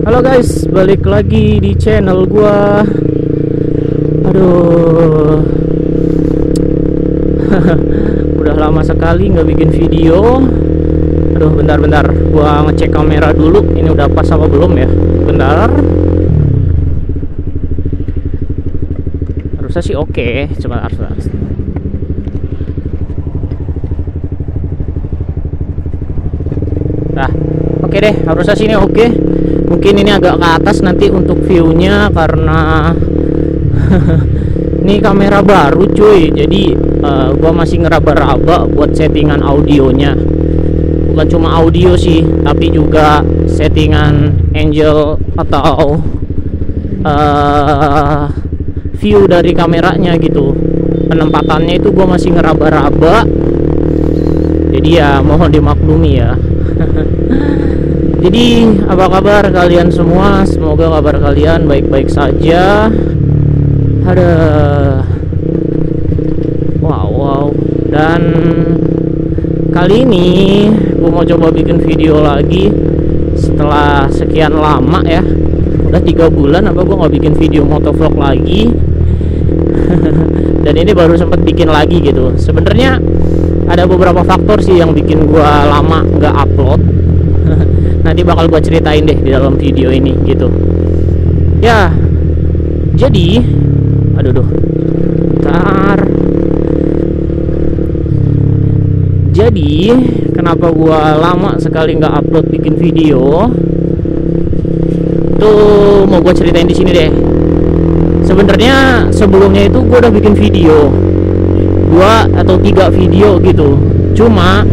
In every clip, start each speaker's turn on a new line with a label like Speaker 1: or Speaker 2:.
Speaker 1: Halo guys, balik lagi di channel gua. Aduh, udah lama sekali nggak bikin video. Aduh, bentar, gua ngecek kamera dulu. Ini udah pas apa belum ya? Bentar. Harusnya sih oke. Coba harus. Nah, oke deh, harusnya sini oke. Mungkin ini agak ke atas nanti untuk view-nya karena ini kamera baru cuy. Jadi gua masih ngeraba-raba buat settingan audionya. Bukan cuma audio sih, tapi juga settingan angle atau view dari kameranya gitu. Penempatannya itu gua masih ngeraba-raba. Jadi ya mohon dimaklumi ya. Jadi apa kabar kalian semua? Semoga kabar kalian baik-baik saja. Ada wow. Dan kali ini gue mau coba bikin video lagi setelah sekian lama ya. Udah 3 bulan apa gue nggak bikin video motovlog lagi. Dan ini baru sempat bikin lagi gitu. Sebenarnya ada beberapa faktor sih yang bikin gue lama nggak upload. Nanti bakal gue ceritain deh di dalam video ini gitu ya. Jadi jadi kenapa gue lama sekali nggak upload bikin video tuh mau gue ceritain di sini deh. Sebenarnya sebelumnya itu gue udah bikin video 2 atau 3 video gitu, cuma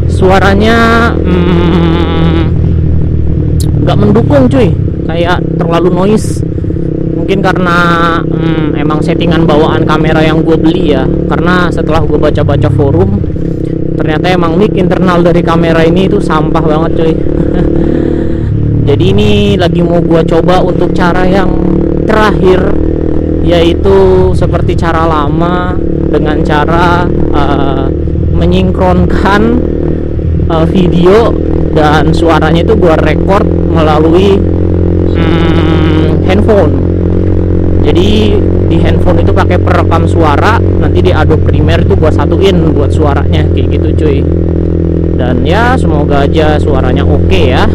Speaker 1: suaranya nggak mendukung cuy, kayak terlalu noise. Mungkin karena emang settingan bawaan kamera yang gue beli ya. Karena setelah gue baca-baca forum, ternyata emang mic internal dari kamera ini itu sampah banget cuy. Jadi ini lagi mau gue coba untuk cara yang terakhir, yaitu seperti cara lama dengan cara menyinkronkan video dan suaranya itu gua record melalui handphone. Jadi di handphone itu pakai perekam suara, nanti di Adobe Premiere itu gua satuin buat suaranya kayak gitu cuy. Dan ya semoga aja suaranya oke ya,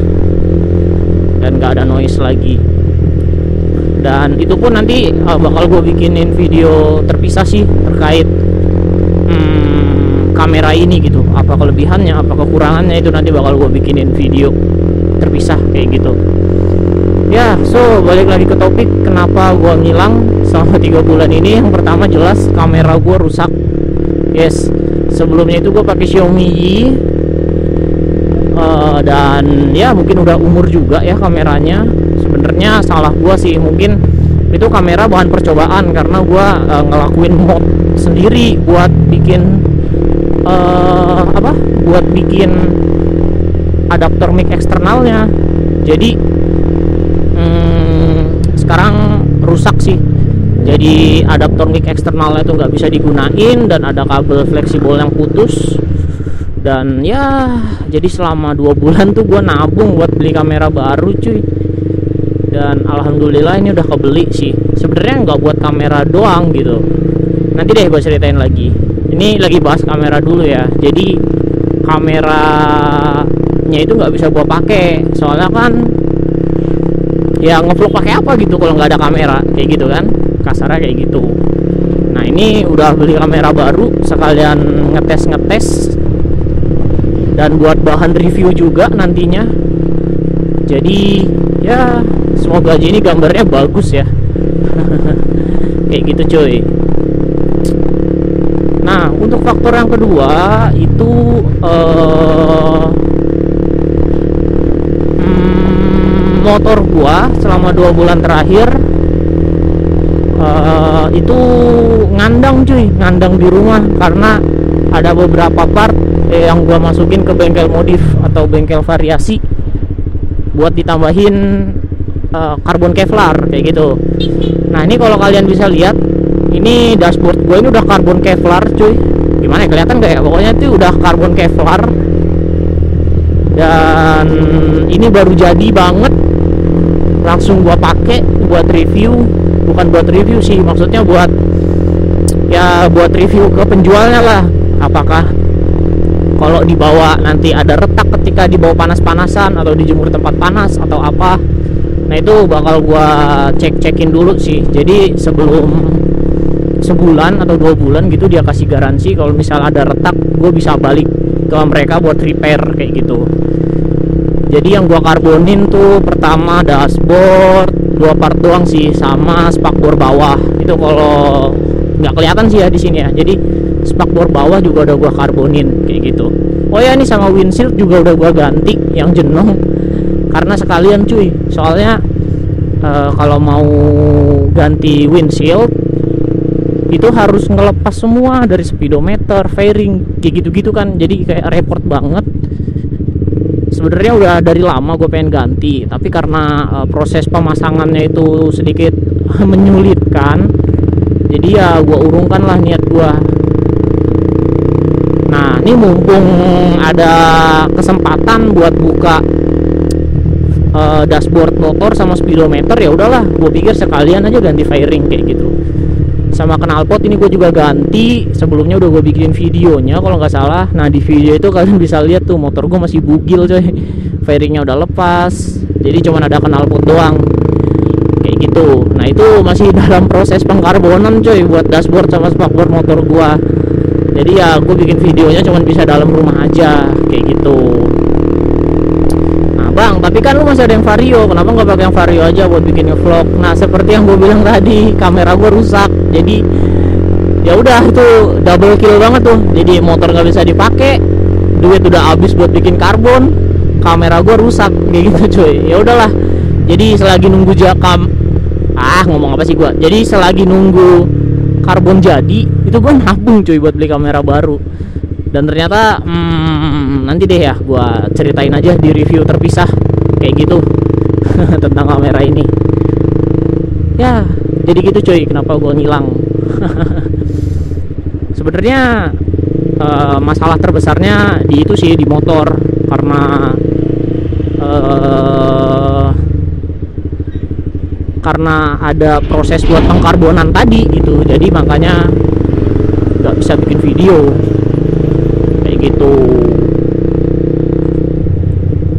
Speaker 1: dan gak ada noise lagi. Dan itu pun nanti bakal gue bikinin video terpisah sih terkait kamera ini gitu. Apa kelebihannya, apa kekurangannya, itu nanti bakal gue bikinin video terpisah kayak gitu ya. So balik lagi ke topik, kenapa gue ngilang selama 3 bulan ini. Yang pertama jelas kamera gue rusak. Yes, sebelumnya itu gue pakai Xiaomi Yi, dan ya mungkin udah umur juga ya kameranya. Sebenarnya salah gua sih, mungkin itu kamera bahan percobaan karena gua ngelakuin mod sendiri buat bikin buat bikin adaptor mic eksternalnya. Jadi sekarang rusak sih. Jadi adaptor mic eksternalnya itu nggak bisa digunain dan ada kabel fleksibel yang putus. Dan ya jadi selama 2 bulan tuh gua nabung buat beli kamera baru cuy. Dan alhamdulillah ini udah kebeli sih. Sebenarnya nggak buat kamera doang gitu. Nanti deh gue ceritain lagi. Ini lagi bahas kamera dulu ya. Jadi kameranya itu nggak bisa gue pakai, soalnya kan ya ngevlog pakai apa gitu kalau nggak ada kamera kayak gitu kan. Kasarnya kayak gitu. Nah ini udah beli kamera baru sekalian ngetes dan buat bahan review juga nantinya. Jadi ya semoga aja ini gambarnya bagus ya. Kayak gitu cuy. Nah untuk faktor yang kedua itu motor gua selama 2 bulan terakhir itu ngandang cuy, ngandang di rumah karena ada beberapa part yang gua masukin ke bengkel modif atau bengkel variasi buat ditambahin karbon Kevlar kayak gitu. Nah ini kalau kalian bisa lihat, ini dashboard gue ini udah karbon Kevlar cuy. Gimana ya, kelihatan nggak ya? Pokoknya itu udah karbon Kevlar. Dan ini baru jadi banget langsung gua pakai buat review, bukan buat review sih, maksudnya buat review ke penjualnya lah, apakah kalau dibawa nanti ada retak ketika dibawa panas-panasan atau dijemur tempat panas atau apa. Nah itu bakal gua cekin dulu sih. Jadi sebelum sebulan atau 2 bulan gitu dia kasih garansi, kalau misal ada retak gue bisa balik ke mereka buat repair kayak gitu. Jadi yang gua karbonin tuh pertama dashboard 2 part doang sih, sama spakbor bawah. Itu kalau nggak kelihatan sih ya di sini ya. Jadi spakbor bawah juga udah gua karbonin kayak gitu. Oh ya, ini sama windshield juga udah gua ganti yang jenong, karena sekalian cuy. Soalnya kalau mau ganti windshield itu harus ngelepas semua dari speedometer, fairing, kayak gitu-gitu kan. Jadi kayak repot banget. Sebenarnya udah dari lama gue pengen ganti, tapi karena proses pemasangannya itu sedikit menyulitkan, jadi ya gue urungkan lah niat gue. Nah ini mumpung ada kesempatan buat buka dashboard motor sama speedometer, ya udahlah gue pikir sekalian aja ganti fairing kayak gitu. Sama knalpot ini gue juga ganti, sebelumnya udah gue bikin videonya kalau nggak salah. Nah di video itu kalian bisa lihat tuh motor gue masih bugil coy, fairingnya udah lepas, jadi cuman ada knalpot doang kayak gitu. Nah itu masih dalam proses pengkarbonan coy buat dashboard sama spakbor motor gue. Jadi ya gue bikin videonya cuman bisa dalam rumah aja kayak gitu. Nah bang, tapi kan lu masih ada yang Vario, kenapa nggak pakai yang Vario aja buat bikin vlog? Nah seperti yang gue bilang tadi, kamera gue rusak, jadi ya udah itu double kill banget tuh. Jadi motor nggak bisa dipakai, duit udah habis buat bikin karbon, kamera gue rusak kayak gitu cuy. Ya udahlah, jadi selagi nunggu ngomong apa sih gue, jadi selagi nunggu karbon jadi itu gue nabung cuy buat beli kamera baru. Dan ternyata nanti deh ya gue ceritain aja di review terpisah kayak gitu tentang kamera ini ya. Jadi gitu cuy, kenapa gue ngilang. Sebenarnya masalah terbesarnya di itu sih, di motor, karena ada proses buat pengkarbonan tadi gitu, jadi makanya nggak bisa bikin video kayak gitu.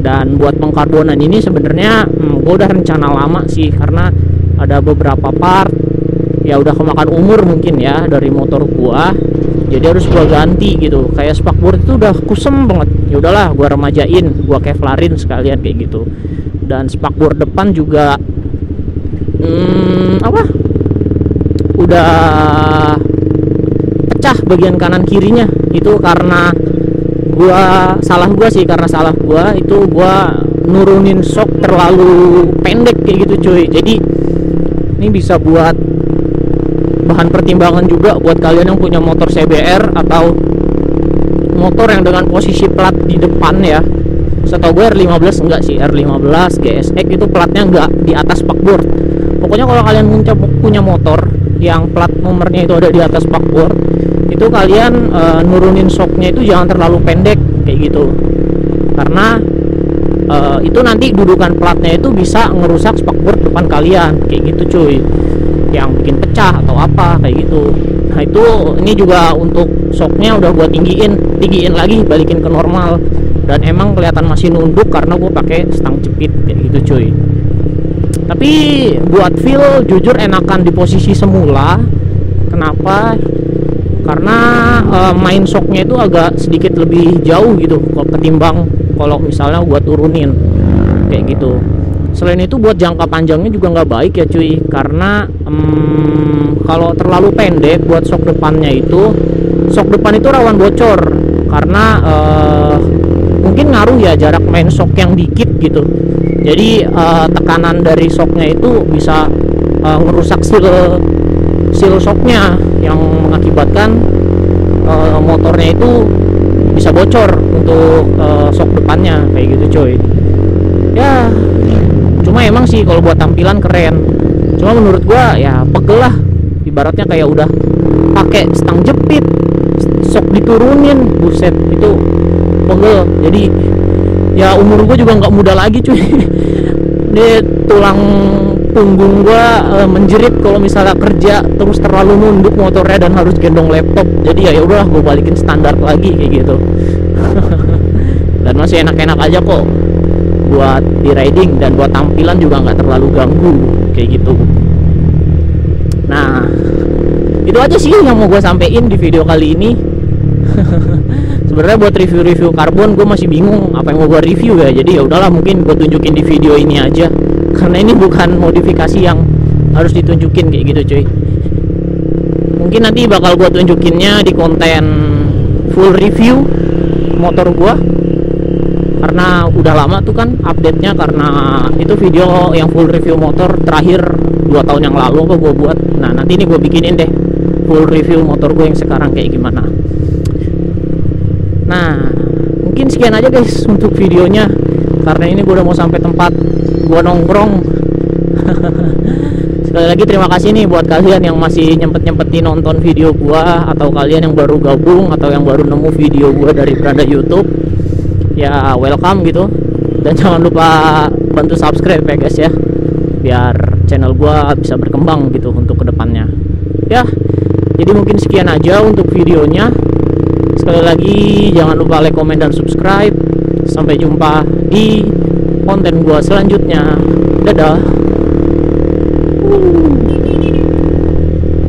Speaker 1: Dan buat pengkarbonan ini sebenarnya gue udah rencana lama sih, karena ada beberapa part ya udah kemakan umur mungkin ya dari motor gua, jadi harus gua ganti gitu. Kayak spakbor itu udah kusem banget, ya udahlah gua remajain, gua kevlarin sekalian kayak gitu. Dan spakbor depan juga udah pecah bagian kanan kirinya. Itu karena salah gua itu gua nurunin shock terlalu pendek kayak gitu cuy. Jadi ini bisa buat bahan pertimbangan juga buat kalian yang punya motor CBR atau motor yang dengan posisi plat di depan ya. Setahu gue R15 enggak sih, R15 GSX itu platnya enggak di atas spakbor. Pokoknya kalau kalian punya motor yang plat nomornya itu ada di atas spakbor, itu kalian nurunin shocknya itu jangan terlalu pendek kayak gitu, karena itu nanti dudukan platnya itu bisa ngerusak spakbor depan kalian kayak gitu cuy, yang bikin pecah atau apa kayak gitu. Nah itu ini juga untuk shocknya udah gua tinggiin lagi, balikin ke normal. Dan emang kelihatan masih nunduk karena gue pakai stang jepit kayak gitu cuy. Tapi buat feel jujur enakan di posisi semula. Kenapa? Karena main shocknya itu agak sedikit lebih jauh gitu ketimbang kalau misalnya gue turunin kayak gitu. Selain itu buat jangka panjangnya juga nggak baik ya cuy, karena kalau terlalu pendek buat shock depannya itu, shock depan itu rawan bocor karena mungkin ngaruh ya jarak main shock yang dikit gitu. Jadi tekanan dari shocknya itu bisa ngerusak seal shocknya yang mengakibatkan motornya itu bisa bocor untuk shock depannya kayak gitu coy. Ya cuma emang sih kalau buat tampilan keren, cuma menurut gua ya pegel lah, ibaratnya kayak udah pakai stang jepit shock diturunin, buset itu pegel. Jadi ya umur gue juga nggak muda lagi cuy. Ini tulang punggung gua menjerit kalau misalnya kerja terus terlalu nunduk motornya dan harus gendong laptop. Jadi ya udahlah, gue balikin standar lagi kayak gitu. Dan masih enak-enak aja kok buat di riding, dan buat tampilan juga nggak terlalu ganggu kayak gitu. Nah, itu aja sih yang mau gue sampein di video kali ini. Sebenarnya buat review-review karbon gue masih bingung apa yang mau gue review ya. Jadi ya udahlah, mungkin gue tunjukin di video ini aja, karena ini bukan modifikasi yang harus ditunjukin kayak gitu cuy. Mungkin nanti bakal gue tunjukinnya di konten full review motor gue, karena udah lama tuh kan update-nya, karena itu video yang full review motor terakhir 2 tahun yang lalu gue buat. Nah nanti ini gue bikinin deh full review motor gue yang sekarang kayak gimana. Nah mungkin sekian aja guys untuk videonya, karena ini gue udah mau sampai tempat gue nongkrong. Sekali lagi terima kasih nih buat kalian yang masih nyempet-nyempetin nonton video gue, atau kalian yang baru gabung, atau yang baru nemu video gue dari beranda YouTube. Ya welcome gitu, dan jangan lupa bantu subscribe ya guys ya, biar channel gue bisa berkembang gitu untuk kedepannya ya. Jadi mungkin sekian aja untuk videonya. Sekali lagi jangan lupa like, comment, dan subscribe. Sampai jumpa di konten gue selanjutnya. Dadah.